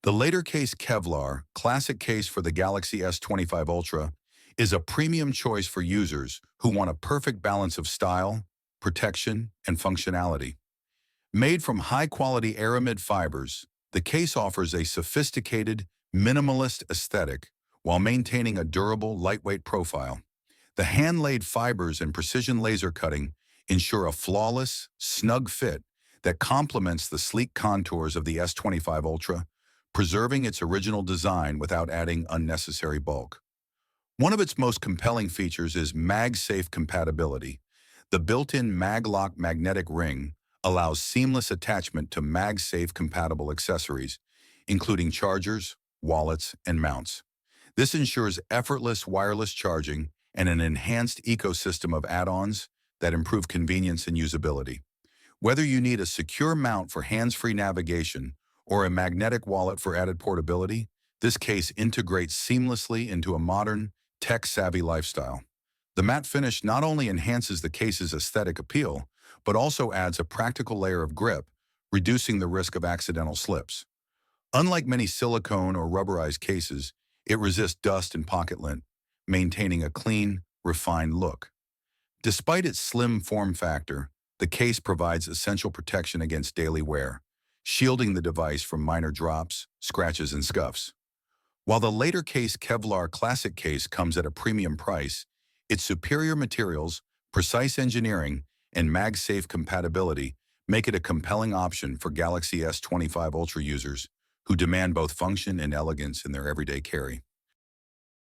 The Latercase Kevlar classic case for the Galaxy S25 Ultra is a premium choice for users who want a perfect balance of style, protection, and functionality. Made from high-quality aramid fibers, the case offers a sophisticated, minimalist aesthetic while maintaining a durable, lightweight profile. The hand-laid fibers and precision laser cutting ensure a flawless, snug fit that complements the sleek contours of the S25 Ultra, preserving its original design without adding unnecessary bulk. One of its most compelling features is MagSafe compatibility. The built-in MagLock magnetic ring allows seamless attachment to MagSafe compatible accessories, including chargers, wallets, and mounts. This ensures effortless wireless charging and an enhanced ecosystem of add-ons that improve convenience and usability. Whether you need a secure mount for hands-free navigation or a magnetic wallet for added portability, this case integrates seamlessly into a modern, tech-savvy lifestyle. The matte finish not only enhances the case's aesthetic appeal, but also adds a practical layer of grip, reducing the risk of accidental slips. Unlike many silicone or rubberized cases, it resists dust and pocket lint, maintaining a clean, refined look. Despite its slim form factor, the case provides essential protection against daily wear, shielding the device from minor drops, scratches, and scuffs. While the Latercase Kevlar Classic case comes at a premium price, its superior materials, precise engineering, and MagSafe compatibility make it a compelling option for Galaxy S25 Ultra users who demand both function and elegance in their everyday carry.